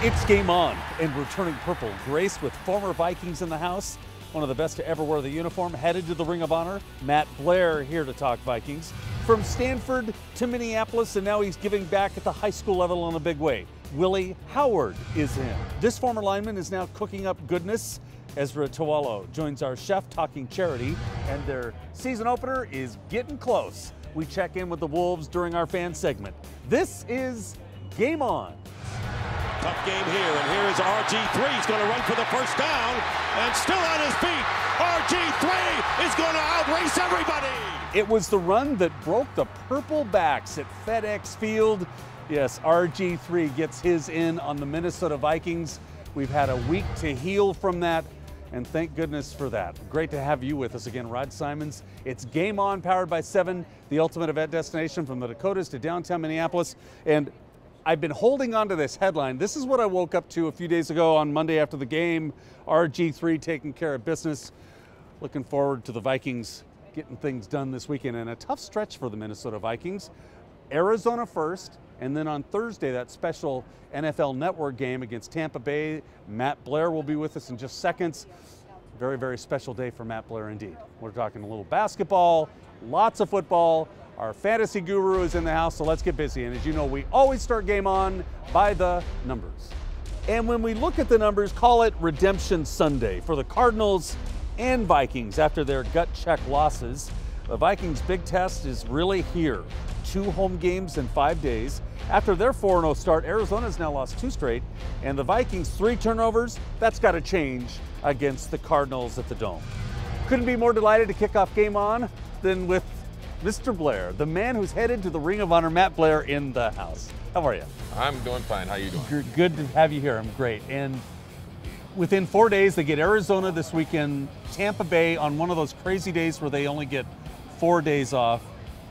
It's Game On, and returning purple, graced with former Vikings in the house. One of the best to ever wear the uniform, headed to the Ring of Honor. Matt Blair here to talk Vikings. From Stanford to Minneapolis, and now he's giving back at the high school level in a big way. Willie Howard is in. This former lineman is now cooking up goodness. Esera Tuaolo joins our chef talking charity, and their season opener is getting close. We check in with the Wolves during our fan segment. This is Game On. Tough game here, and here is RG3. He's going to run for the first down, and still on his feet. RG3 is going to outrace everybody. It was the run that broke the purple backs at FedEx Field. Yes, RG3 gets his in on the Minnesota Vikings. We've had a week to heal from that, and thank goodness for that. Great to have you with us again, Rod Simons. It's Game On, powered by 7, the ultimate event destination from the Dakotas to downtown Minneapolis. And I've been holding on to this headline. This is what I woke up to a few days ago on Monday after the game. RG3 taking care of business. Looking forward to the Vikings getting things done this weekend, and a tough stretch for the Minnesota Vikings. Arizona first, and then on Thursday, that special NFL Network game against Tampa Bay. Matt Blair will be with us in just seconds. Very, very special day for Matt Blair indeed. We're talking a little basketball, lots of football. Our fantasy guru is in the house, so let's get busy. And as you know, we always start Game On by the numbers. And when we look at the numbers, call it Redemption Sunday for the Cardinals and Vikings after their gut check losses. The Vikings' big test is really here. 2 home games in 5 days. After their 4-0 start, Arizona's now lost 2 straight, and the Vikings 3 turnovers. That's got to change against the Cardinals at the Dome. Couldn't be more delighted to kick off Game On than with Mr. Blair, the man who's headed to the Ring of Honor. Matt Blair in the house. How are you? I'm doing fine. How you doing? Good to have you here. I'm great. And within 4 days, they get Arizona this weekend, Tampa Bay on one of those crazy days where they only get 4 days off,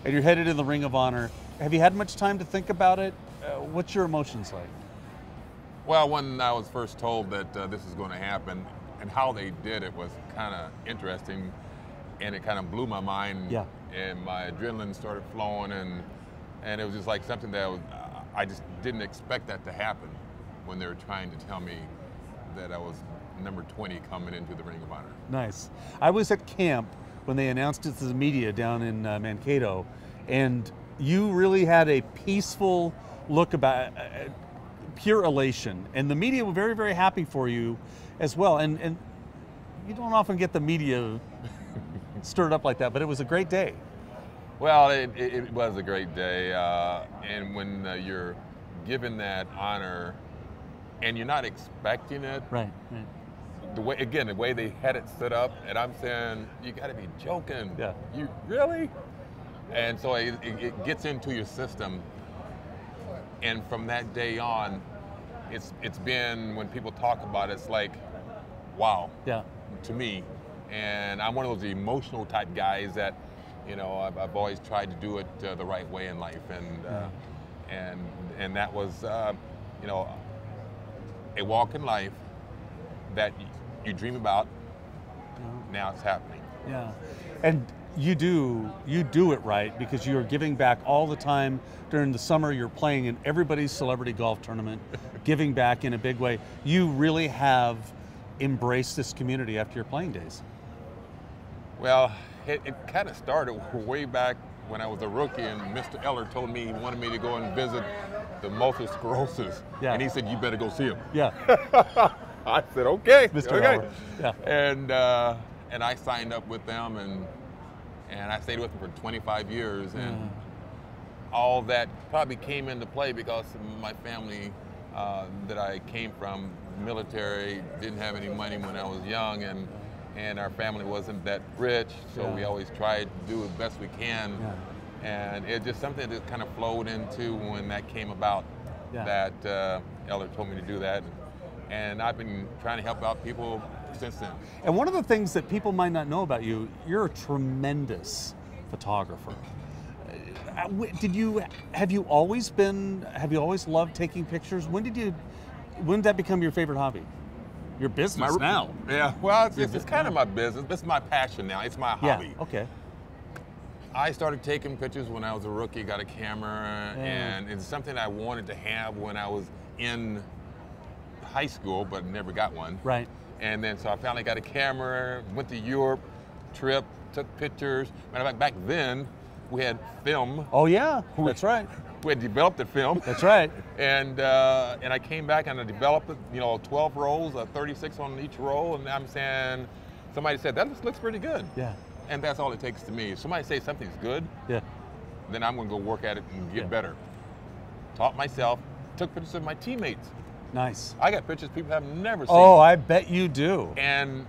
and you're headed to the Ring of Honor. Have you had much time to think about it? What's your emotions like? Well, when I was first told that this is going to happen and how they did it was kind of interesting, and it kind of blew my mind. Yeah. And my adrenaline started flowing, and it was just like something that I just didn't expect that to happen when they were trying to tell me that I was number 20 coming into the Ring of Honor. Nice. I was at camp when they announced it to the media down in Mankato, and you really had a peaceful look about pure elation, and the media were very, very happy for you as well. And you don't often get the media stirred up like that, but it was a great day. Well, it was a great day, and when you're given that honor and you're not expecting it, right. The way they had it set up, and I'm saying, you got to be joking. Yeah. You really? And so it gets into your system, and from that day on, it's been, when people talk about it, it's like, wow. Yeah. To me. And I'm one of those emotional type guys that, you know, I've always tried to do it the right way in life, and that was, you know, a walk in life that you dream about. Now it's happening. Yeah, and you do it right, because you're giving back all the time. During the summer, you're playing in everybody's celebrity golf tournament, giving back in a big way. You really have embraced this community after your playing days. Well, it kind of started way back when I was a rookie, and Mr. Eller told me he wanted me to go and visit the multiple sclerosis. Yeah. And he said, you better go see him. Yeah. I said, okay. Mr. Okay. Eller. Yeah. And I signed up with them, and I stayed with them for 25 years, and all that probably came into play because my family that I came from, military, didn't have any money when I was young, and our family wasn't that rich, so we always tried to do as best we can. And it's just something that kind of flowed into when that came about, that Eller told me to do that. And I've been trying to help out people since then. And one of the things that people might not know about you, you're a tremendous photographer. Have you always loved taking pictures? When did that become your favorite hobby? Your business now. Yeah, well, it's kind of my business. This is my passion now. It's my hobby. Yeah, okay. I started taking pictures when I was a rookie, got a camera, and it's something I wanted to have when I was in high school, but never got one. Right. And then so I finally got a camera, went to Europe, trip, took pictures. Matter of fact, back then we had film. Oh yeah, that's right. We had developed the film. That's right. And I came back and I developed it, 12 rolls, 36 on each roll, and I'm saying, somebody said, that looks pretty good. Yeah. And that's all it takes to me. If somebody say something's good, yeah, then I'm gonna go work at it and get better. Taught myself, took pictures of my teammates. Nice. I got pictures people have never seen. Oh, I bet you do. And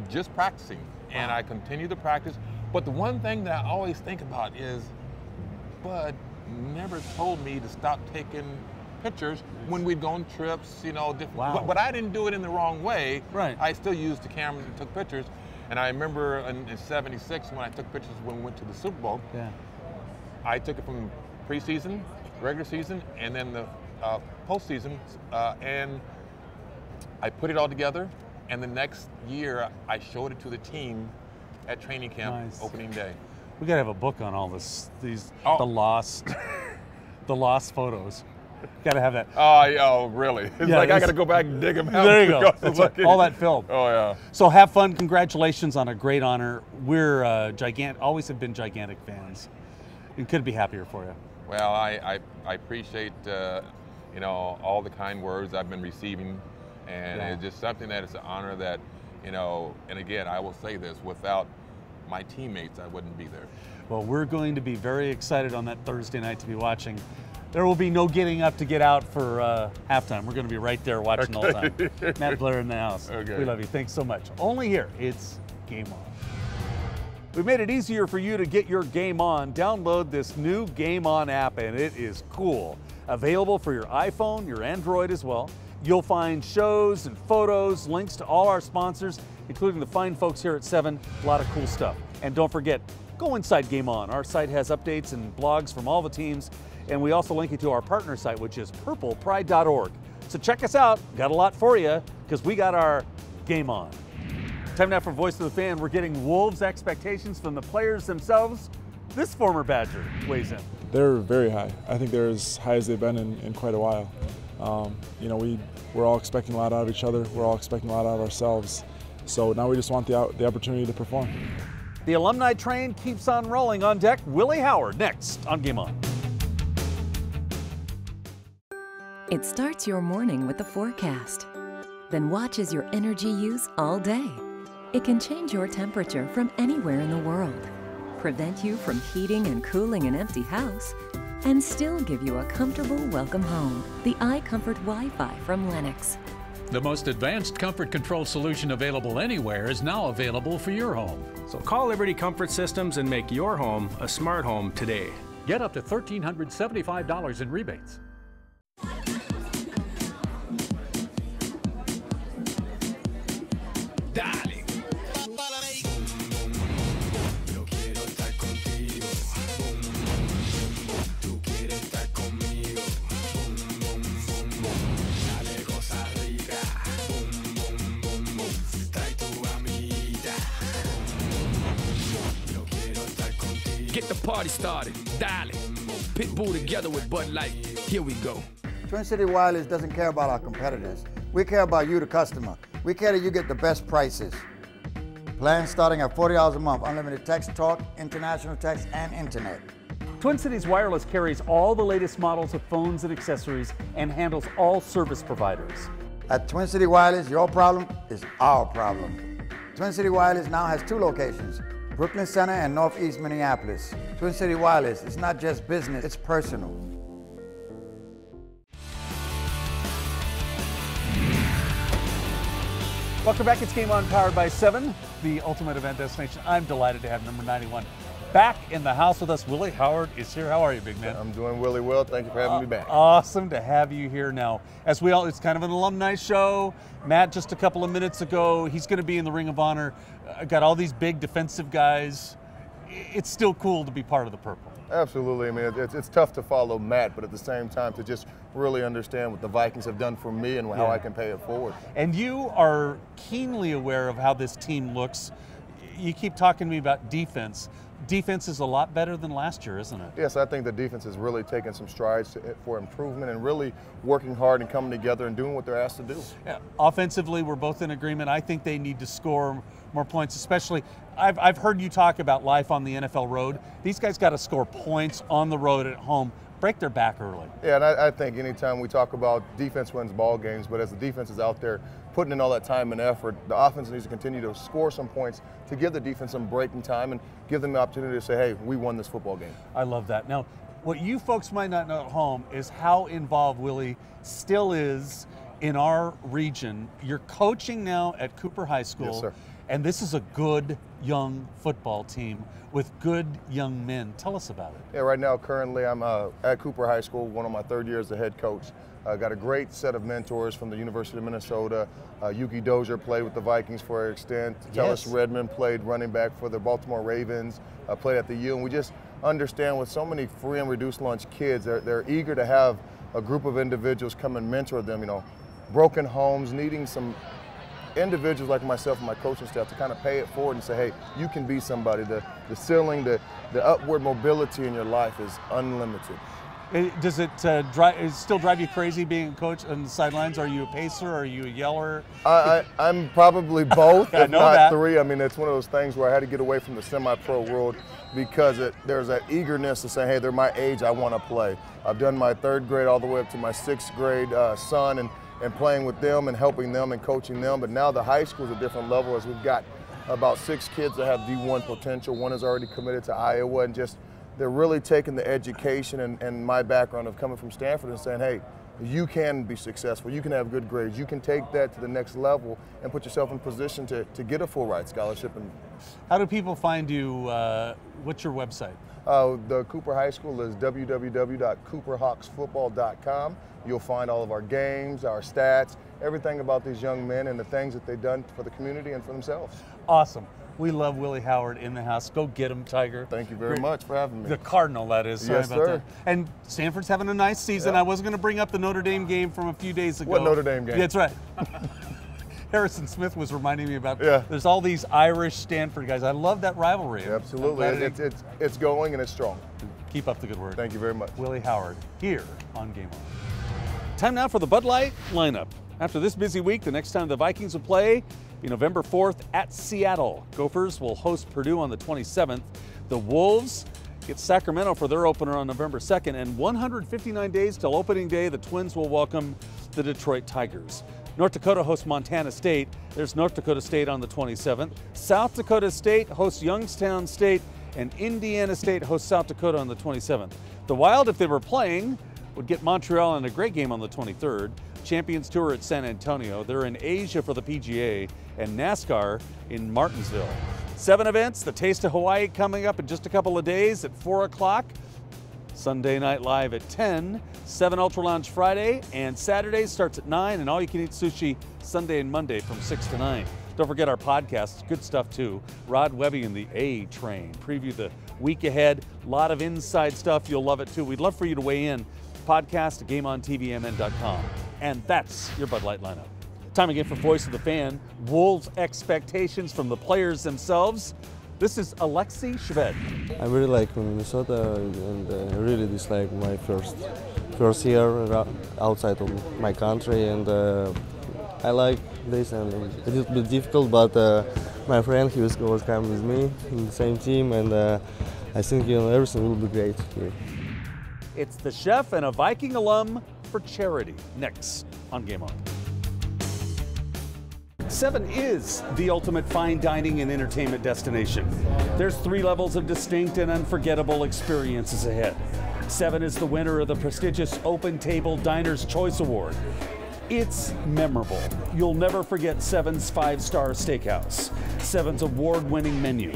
just practicing. And I continue to practice. But the one thing that I always think about is, Bud never told me to stop taking pictures when we'd go on trips, different. Wow. But I didn't do it in the wrong way. Right. I still used the camera and took pictures. And I remember in '76 when I took pictures when we went to the Super Bowl. Yeah. I took it from preseason, regular season, and then the postseason, and I put it all together. And the next year, I showed it to the team at training camp opening day. We gotta have a book on all this. The lost photos. Gotta have that. Oh, really? It's like I gotta go back and dig them out. There you go. All that film. Oh yeah. So have fun. Congratulations on a great honor. We're always have been gigantic fans. We couldn't be happier for you. Well, I appreciate all the kind words I've been receiving, and it's just something that it's an honor that And again, I will say this: without my teammates, I wouldn't be there. Well, we're going to be very excited on that Thursday night to be watching. There will be no getting up to get out for halftime. We're going to be right there watching the whole time. Matt, Blair in the house. Okay. We love you. Thanks so much. Only here, it's GameON. We made it easier for you to get your game on. Download this new GameON app, and it is cool. Available for your iPhone, your Android as well. You'll find shows and photos, links to all our sponsors, including the fine folks here at 7. A lot of cool stuff. And don't forget, go inside GameON. Our site has updates and blogs from all the teams. And we also link you to our partner site, which is purplepride.org. So check us out. Got a lot for you because we got our game on. Time now for Voice of the Fan. We're getting Wolves' expectations from the players themselves. This former Badger weighs in. They're very high. I think they're as high as they've been in quite a while. We're all expecting a lot out of each other. We're all expecting a lot out of ourselves. So now we just want the opportunity to perform. The alumni train keeps on rolling. On deck, Willie Howard next on Game On. It starts your morning with the forecast, then watches your energy use all day. It can change your temperature from anywhere in the world, prevent you from heating and cooling an empty house, and still give you a comfortable welcome home. The iComfort Wi-Fi from Lennox. The most advanced comfort control solution available anywhere is now available for your home. So call Liberty Comfort Systems and make your home a smart home today. Get up to $1,375 in rebates. Get the party started. Dale. Pitbull together with Bud Light. Here we go. Twin City Wireless doesn't care about our competitors. We care about you, the customer. We care that you get the best prices. Plans starting at $40 a month. Unlimited text, talk, international text, and internet. Twin Cities Wireless carries all the latest models of phones and accessories and handles all service providers. At Twin City Wireless, your problem is our problem. Twin City Wireless now has 2 locations, Brooklyn Center and Northeast Minneapolis. Twin City Wireless, it's not just business, it's personal. Welcome back, it's Game On powered by 7, the ultimate event destination. I'm delighted to have number 91 back in the house with us. Willie Howard is here. How are you, big man? I'm doing really well. Thank you for having me back. Awesome to have you here now. As we all, it's kind of an alumni show. Matt, just a couple of minutes ago, he's going to be in the Ring of Honor. Got all these big defensive guys. It's still cool to be part of the purple. Absolutely. I mean, it's tough to follow Matt, but at the same time to just really understand what the Vikings have done for me and how I can pay it forward. And you are keenly aware of how this team looks. you keep talking to me about defense. Defense is a lot better than last year, isn't it? Yes, I think the defense has really taken some strides for improvement and really working hard and coming together and doing what they're asked to do. Yeah. Offensively, we're both in agreement. I think they need to score more points, especially, I've heard you talk about life on the NFL road. These guys got to score points on the road at home, break their back early. Yeah, and I think anytime we talk about defense wins ball games, but as the defense is out there putting in all that time and effort, the offense needs to continue to score some points to give the defense some breaking time and give them the opportunity to say, hey, we won this football game. I love that. Now, what you folks might not know at home is how involved Willie still is in our region. You're coaching now at Cooper High School. Yes, sir. And this is a good young football team with good young men. Tell us about it. Yeah, right now, currently, I'm at Cooper High School, one of my third years as a head coach. Got a great set of mentors from the University of Minnesota. Yuki Dozier played with the Vikings for an extent. Yes. Tellis Redmond played running back for the Baltimore Ravens, played at the U. And we just understand with so many free and reduced lunch kids, they're eager to have a group of individuals come and mentor them, you know, broken homes, needing some individuals like myself and my coaching staff to kind of pay it forward and say, hey, you can be somebody. The ceiling, the upward mobility in your life is unlimited. Does it still drive you crazy being a coach on the sidelines? Are you a pacer? Are you a yeller? I'm probably both, I if know not that. three. I mean, it's one of those things where I had to get away from the semi-pro world because there's that eagerness to say, hey, they're my age, I want to play. I've done my third grade all the way up to my sixth grade son and playing with them and helping them and coaching them. But now the high school is a different level as we've got about 6 kids that have D1 potential. One is already committed to Iowa, and just they're really taking the education and my background of coming from Stanford and saying, hey, you can be successful, you can have good grades, you can take that to the next level and put yourself in position to get a full ride scholarship. And how do people find you? What's your website? The Cooper High School is www.cooperhawksfootball.com. You'll find all of our games, our stats, everything about these young men and the things that they've done for the community and for themselves. Awesome. We love Willie Howard in the house. Go get him, Tiger. Thank you very much for having me. The Cardinal, that is. Sorry Yes, about sir. that. And Stanford's having a nice season. Yeah. I wasn't going to bring up the Notre Dame game from a few days ago. What Notre Dame game? Yeah, that's right. Harrison Smith was reminding me about, Yeah. There's all these Irish Stanford guys. I love that rivalry. Absolutely. It's going and it's strong. Keep up the good work. Thank you very much. Willie Howard here on GameON. Time now for the Bud Light lineup. After this busy week, the next time the Vikings will play be November 4th at Seattle. Gophers will host Purdue on the 27th. The Wolves get Sacramento for their opener on November 2nd. And 159 days till opening day, the Twins will welcome the Detroit Tigers. North Dakota hosts Montana State. There's North Dakota State on the 27th. South Dakota State hosts Youngstown State, and Indiana State hosts South Dakota on the 27th. The Wild, if they were playing, would get Montreal in a great game on the 23rd. Champions Tour at San Antonio. They're in Asia for the PGA, and NASCAR in Martinsville. 7 events, the Taste of Hawaii coming up in just a couple of days at 4 o'clock. Sunday Night Live at 10, 7 Ultra Lounge Friday, and Saturday starts at 9, and all you can eat sushi Sunday and Monday from 6 to 9. Don't forget our podcasts, good stuff too. Rod Webby and the A Train preview the week ahead. A lot of inside stuff, you'll love it too. We'd love for you to weigh in. Podcast at GameOnTVMN.com. And that's your Bud Light lineup. Time again for Voice of the Fan. Wolves expectations from the players themselves. This is Alexei Shved. I really like Minnesota, and I really dislike my first year outside of my country, and I like this, and it's a little bit difficult, but my friend, he was coming with me in the same team, and I think everything will be great here. It's the chef and a Viking alum for charity. Next on Game On. 7 is the ultimate fine dining and entertainment destination. There's 3 levels of distinct and unforgettable experiences ahead. 7 is the winner of the prestigious Open Table Diners Choice Award. It's memorable. You'll never forget 7's 5-star steakhouse, 7's award-winning menu.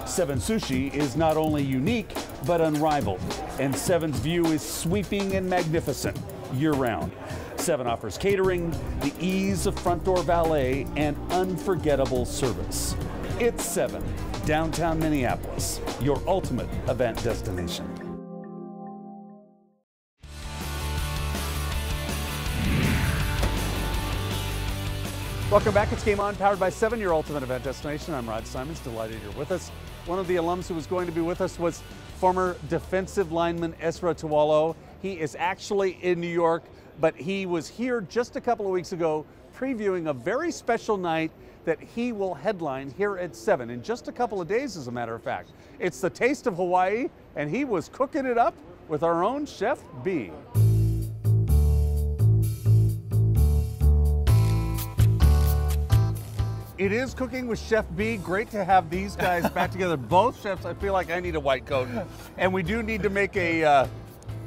7 Sushi is not only unique, but unrivaled. And 7's view is sweeping and magnificent year-round. 7 offers catering, the ease of front door valet, and unforgettable service. It's 7, downtown Minneapolis, your ultimate event destination. Welcome back. It's Game On, powered by 7, your ultimate event destination. I'm Rod Simons. Delighted you're with us. One of the alums who was going to be with us was former defensive lineman Esera Tuaolo. He is actually in New York, but he was here just a couple of weeks ago previewing a very special night that he will headline here at 7 in just a couple of days, as a matter of fact. It's the Taste of Hawaii, and he was cooking it up with our own Chef B. It is Cooking with Chef B. Great to have these guys back together. Both chefs. I feel like I need a white coat. And we do need to make a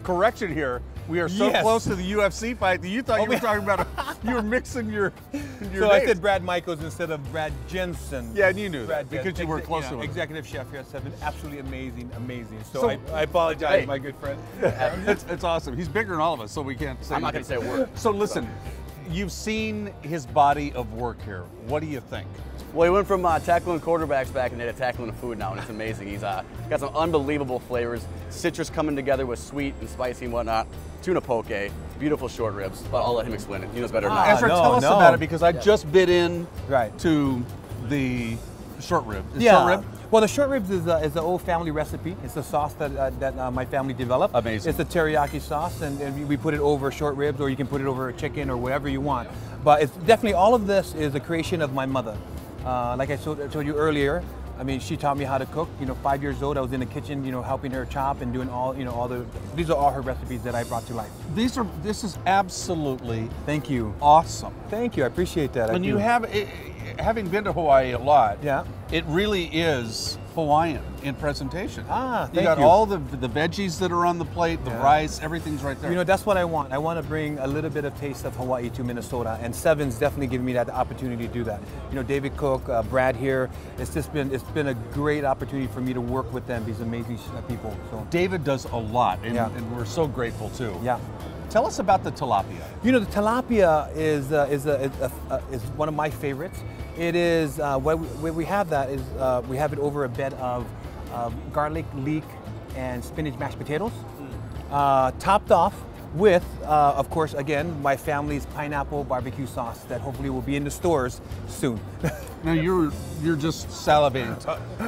correction here. We are so close to the UFC fight that you thought you were talking about, you were mixing your So names. I said Brad Michaels instead of Brad Jensen. Yeah, and you knew that because you were close to him. Executive chef here at 7. Absolutely amazing, amazing. So I apologize, my good friend. It's awesome. He's bigger than all of us, so we can't say I'm not going to say a word. So listen, you've seen his body of work here. What do you think? Well, he went from tackling quarterbacks back in the day to tackling the food now, and it's amazing. He's got some unbelievable flavors. Citrus coming together with sweet and spicy and whatnot. Tuna poke, beautiful short ribs. But I'll let him explain it. He knows better than I. Esera, tell us about it, because I just bit in to the short rib. Short rib? Well, the short ribs is an old family recipe. It's a sauce that my family developed. Amazing. It's a teriyaki sauce, and we put it over short ribs, or you can put it over chicken or whatever you want. But it's definitely, all of this is a creation of my mother. Like I told you earlier, I mean, she taught me how to cook. 5 years old, I was in the kitchen, helping her chop and doing all the. These are all her recipes that I brought to life. This is absolutely. Thank you. Awesome. Thank you. I appreciate that. And you have, having been to Hawaii a lot. Yeah. It really is Hawaiian in presentation. Thank you got all the veggies that are on the plate, the rice, everything's right there. That's what I want. I want to bring a little bit of taste of Hawaii to Minnesota, and 7's definitely giving me that opportunity to do that. David Cook, Brad here. It's been a great opportunity for me to work with them, these amazing people. So David does a lot, and we're so grateful too. Yeah. Tell us about the tilapia. The tilapia is one of my favorites. It is where we have that is we have it over a bed of garlic, leek, and spinach mashed potatoes, topped off with, of course, again, my family's pineapple barbecue sauce that hopefully will be in the stores soon. Now you're just salivating.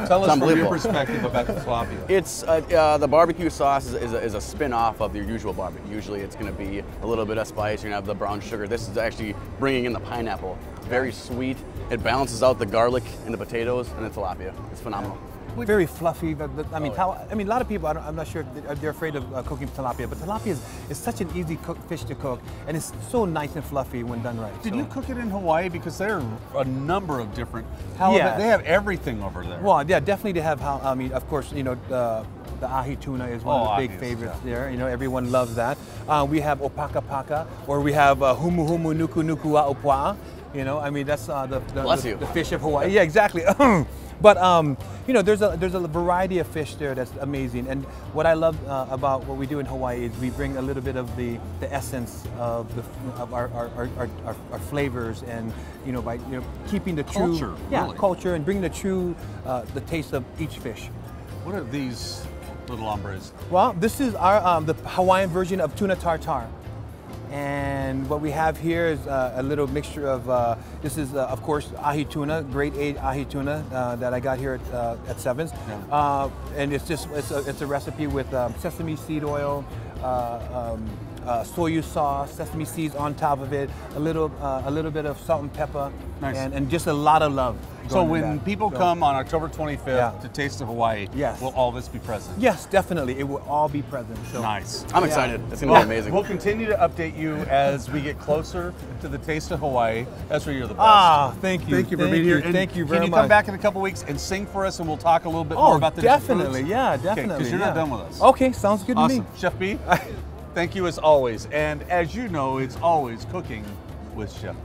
Tell us from your perspective about the tilapia. It's the barbecue sauce is a spin-off of your usual barbecue. Usually it's going to be a little bit of spice. You're going to have the brown sugar. This is actually bringing in the pineapple. Very sweet. It balances out the garlic and the potatoes and the tilapia. It's phenomenal. Very fluffy. I mean, a lot of people, I'm not sure if they're afraid of cooking tilapia, but tilapia is such an easy fish to cook, and it's so nice and fluffy when done right. Did you cook it in Hawaii? Because there are a number of different. They have everything over there. Well, yeah, definitely they have. I mean, of course, the ahi tuna is one of the big favorites there. Everyone loves that. We have opaka paka, or we have humu humu nuku nuku a opua. I mean, that's the fish of Hawaii. Yeah, exactly. But there's a variety of fish there that's amazing. And what I love about what we do in Hawaii is we bring a little bit of the essence of our flavors, and by keeping the true culture and bringing the true the taste of each fish. What are these little hombres? Well, this is our the Hawaiian version of tuna tartare. And what we have here is a little mixture of, this is of course ahi tuna, grade 8 ahi tuna that I got here at 7's. Yeah. And it's a recipe with sesame seed oil, soy sauce, sesame seeds on top of it, a little bit of salt and pepper, and just a lot of love. So when people come on October 25th to Taste of Hawaii, will all this be present? Yes, definitely. It will all be present. So. Nice. I'm excited. It's going to be amazing. We'll continue to update you as we get closer to the Taste of Hawaii. Esera, you're the best. Thank you. Thank you for being here. Thank you very much. Can you come back in a couple weeks and sing for us, and we'll talk a little bit more about the definitely. foods? Yeah, definitely. Because you're not done with us. Okay, sounds good to me. Chef B, thank you as always. And as you know, it's always cooking with Chef B.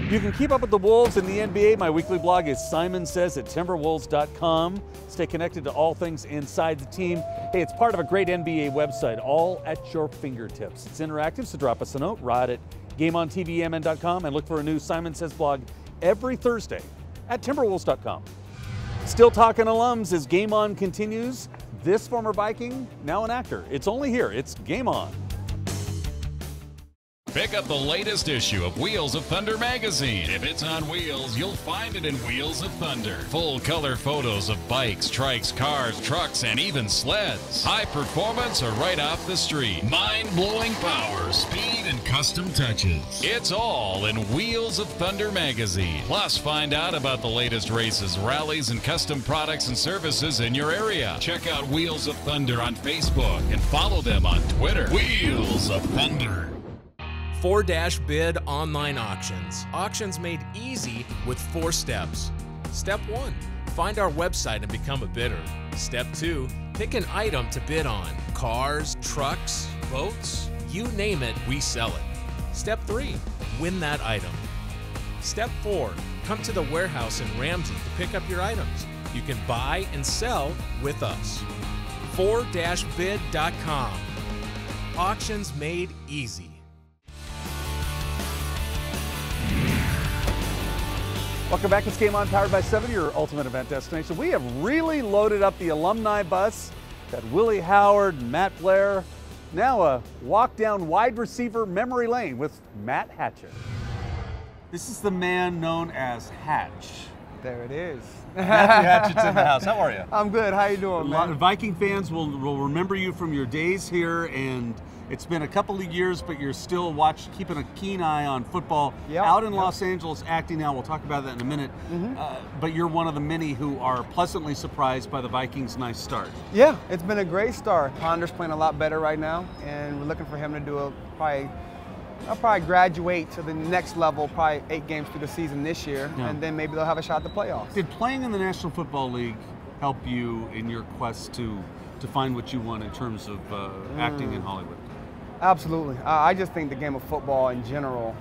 You can keep up with the Wolves in the NBA. My weekly blog is SimonsSays at Timberwolves.com. Stay connected to all things inside the team. Hey, it's part of a great NBA website, all at your fingertips. It's interactive, so drop us a note, Rod at GameOnTVMN.com, and look for a new Simon Says blog every Thursday at Timberwolves.com. Still talking alums as Game On continues. This former Viking, now an actor. It's only here. It's Game On. Pick up the latest issue of Wheels of Thunder magazine. If it's on wheels, you'll find it in Wheels of Thunder. Full color photos of bikes, trikes, cars, trucks, and even sleds. High performance or right off the street. Mind-blowing power, speed, and custom touches. It's all in Wheels of Thunder magazine. Plus, find out about the latest races, rallies, and custom products and services in your area. Check out Wheels of Thunder on Facebook and follow them on Twitter. Wheels of Thunder. 4-Bid online auctions. Auctions made easy with 4 steps. Step 1, find our website and become a bidder. Step 2, pick an item to bid on. Cars, trucks, boats, you name it, we sell it. Step 3, win that item. Step 4, come to the warehouse in Ramsey to pick up your items. You can buy and sell with us. 4-Bid.com. Auctions made easy. Welcome back. It's Game On, powered by 7, your ultimate event destination. We have really loaded up the alumni bus. Got Willie Howard, Matt Blair. Now a walk down wide receiver memory lane with Matt Hatchette. This is the man known as Hatch. There it is. Matthew Hatchett's in the house. How are you? I'm good. How you doing, man? Viking fans will remember you from your days here, and it's been a couple of years, but you're still keeping a keen eye on football. Yep, out in Los Angeles, acting now. We'll talk about that in a minute. But you're one of the many who are pleasantly surprised by the Vikings' nice start. Yeah, it's been a great start. Ponder's playing a lot better right now, and we're looking for him to do I'll probably graduate to the next level, probably 8 games through the season this year, and then maybe they'll have a shot at the playoffs. Did playing in the National Football League help you in your quest to find what you want in terms of acting in Hollywood? Absolutely. I just think the game of football in general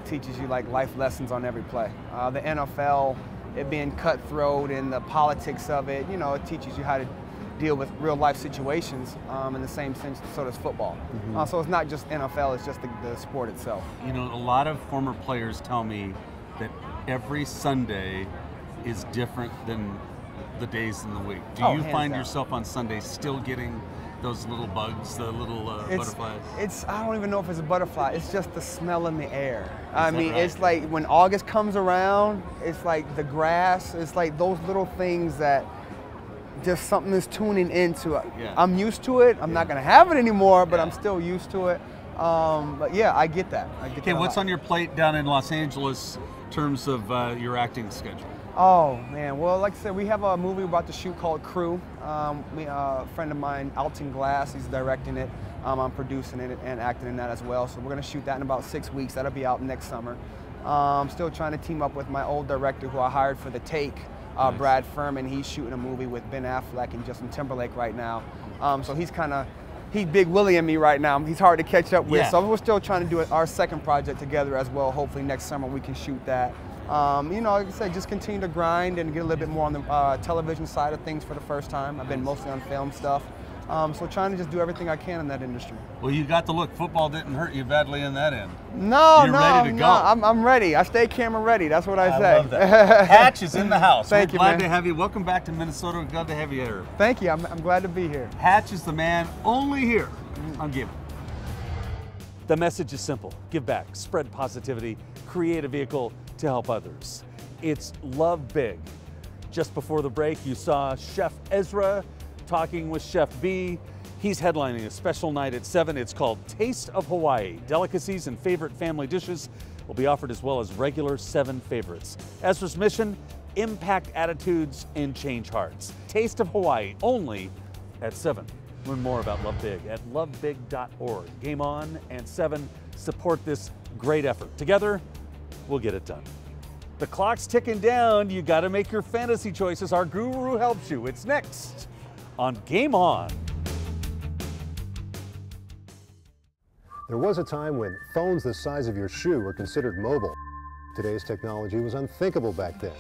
teaches you like life lessons on every play. The NFL, it being cutthroat and the politics of it, it teaches you how to deal with real life situations in the same sense, so does football. So it's not just NFL, it's just the sport itself. A lot of former players tell me that every Sunday is different than the days in the week. Do you find yourself on Sundays still getting those little bugs, the little butterflies? I don't even know if it's a butterfly, it's just the smell in the air. I mean, it's like when August comes around, it's like the grass, it's like those little things that just something is tuning into it. I'm used to it. I'm not going to have it anymore, but I'm still used to it. But yeah, I get that. Okay, what's on your plate down in Los Angeles in terms of your acting schedule? Oh man, well, like I said, we have a movie we're about to shoot called Crew. A friend of mine, Alton Glass, he's directing it. I'm producing it and acting in that as well. So we're going to shoot that in about 6 weeks. That'll be out next summer. I'm still trying to team up with my old director who I hired for The Take. Brad Furman, he's shooting a movie with Ben Affleck and Justin Timberlake right now. So he's big Willie and me right now. He's hard to catch up with. So we're still trying to do our second project together as well. Hopefully next summer we can shoot that. Like I said, just continue to grind and get a little bit more on the television side of things for the first time. I've been mostly on film stuff. So trying to just do everything I can in that industry. Well, you got the look. Football didn't hurt you badly in that end. No, You're ready to go. I'm ready. I stay camera ready. That's what I say. I love that. Hatch is in the house. Thank you, man. Glad to have you. Welcome back to Minnesota. Glad to have you here. Thank you. I'm glad to be here. Hatch is the man only here on GameON. The message is simple. Give back, spread positivity, create a vehicle to help others. It's love big. Just before the break, you saw Chef Esera talking with Chef B. He's headlining a special night at 7. It's called Taste of Hawaii. Delicacies and favorite family dishes will be offered, as well as regular 7 favorites. Esera's mission, impact attitudes and change hearts. Taste of Hawaii, only at 7. Learn more about Love Big at lovebig.org. Game On and 7 support this great effort. Together, we'll get it done. The clock's ticking down. You got to make your fantasy choices. Our guru helps you. It's next on Game On. There was a time when phones the size of your shoe were considered mobile. Today's technology was unthinkable back then.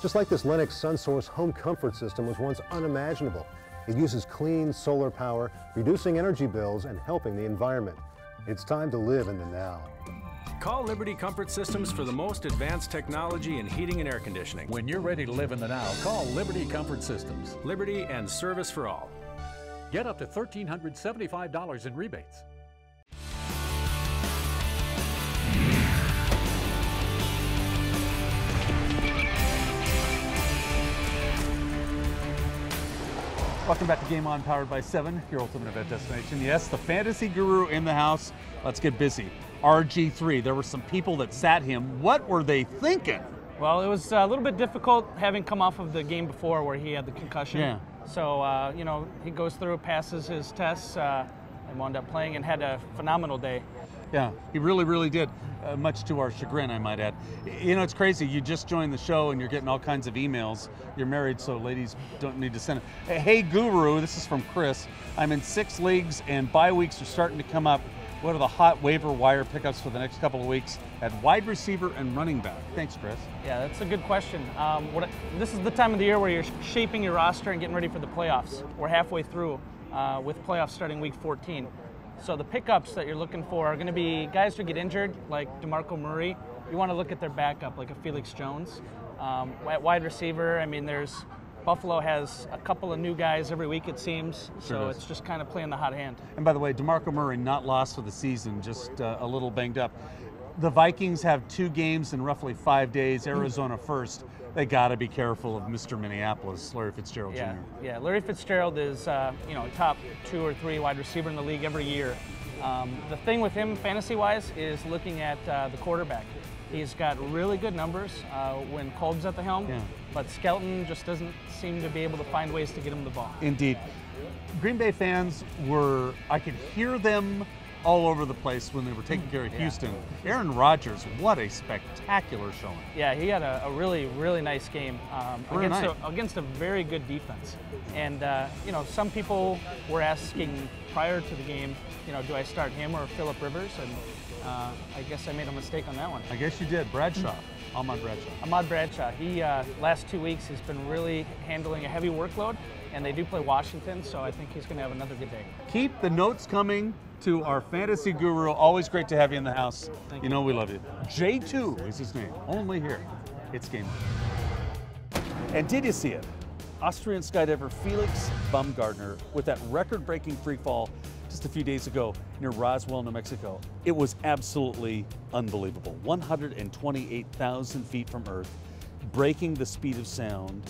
Just like this Lennox SunSource home comfort system was once unimaginable. It uses clean solar power, reducing energy bills and helping the environment. It's time to live in the now. Call Liberty Comfort Systems for the most advanced technology in heating and air conditioning. When you're ready to live in the now, call Liberty Comfort Systems. Liberty and service for all. Get up to $1,375 in rebates. Welcome back to Game On, powered by 7, your ultimate event destination. Yes, the fantasy guru in the house. Let's get busy. RG3, there were some people that sat him. What were they thinking? Well, it was a little bit difficult having come off of the game before where he had the concussion. Yeah. So, you know, he goes through, passes his tests, and wound up playing and had a phenomenal day. Yeah, he really, really did. Much to our chagrin, I might add. You know, it's crazy. You just joined the show and you're getting all kinds of emails. You're married, so ladies don't need to send it. Hey, Guru, this is from Chris. I'm in 6 leagues and bye weeks are starting to come up. What are the hot waiver wire pickups for the next couple of weeks at wide receiver and running back? Thanks, Chris. Yeah, that's a good question. This is the time of the year where you're shaping your roster and getting ready for the playoffs. We're halfway through with playoffs starting week 14. So the pickups that you're looking for are going to be guys who get injured, like DeMarco Murray. You want to look at their backup, like a Felix Jones. At wide receiver, I mean, Buffalo has a couple of new guys every week, it seems. So it's just kind of playing the hot hand. And by the way, DeMarco Murray not lost for the season, just a little banged up. The Vikings have 2 games in roughly 5 days. Arizona first. They got to be careful of Mr. Minneapolis, Larry Fitzgerald Jr. Yeah, Larry Fitzgerald is top 2 or 3 wide receiver in the league every year. The thing with him, fantasy-wise, is looking at the quarterback. He's got really good numbers when Kolb's at the helm, but Skelton just doesn't seem to be able to find ways to get him the ball. Indeed. Green Bay fans I could hear them all over the place when they were taking care of Houston. Aaron Rodgers, what a spectacular showing. Yeah, he had a really, really nice game against a very good defense. And, some people were asking prior to the game, do I start him or Phillip Rivers? And I guess I made a mistake on that one. I guess you did. Bradshaw. Ahmad Bradshaw. Ahmad Bradshaw. He, last 2 weeks, he's been really handling a heavy workload, and they do play Washington, so I think he's going to have another good day. Keep the notes coming to our fantasy guru. Always great to have you in the house. Thank you. You know we love you. J2 is his name. Only here. It's Game On. And did you see it? Austrian skydiver Felix Baumgartner with that record-breaking free fall just a few days ago near Roswell, New Mexico. It was absolutely unbelievable. 128,000 feet from Earth, breaking the speed of sound.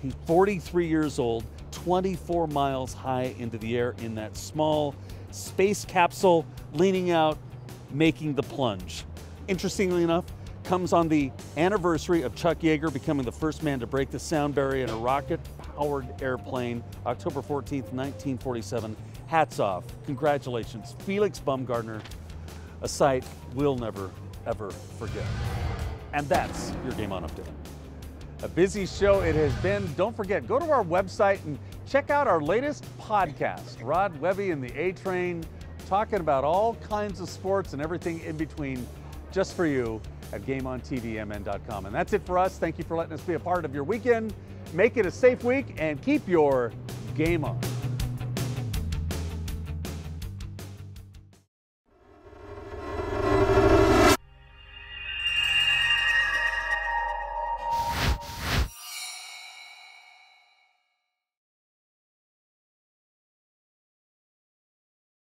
He's 43 years old, 24 miles high into the air in that small space capsule, leaning out, making the plunge. Interestingly enough, comes on the anniversary of Chuck Yeager becoming the first man to break the sound barrier in a rocket-powered airplane, October 14th, 1947. Hats off. Congratulations. Felix Baumgartner, a sight we'll never, ever forget. And that's your Game On update. A busy show it has been. Don't forget, go to our website and check out our latest podcast. Rod Webby and the A-Train talking about all kinds of sports and everything in between just for you at GameOnTVMN.com. And that's it for us. Thank you for letting us be a part of your weekend. Make it a safe week and keep your game on.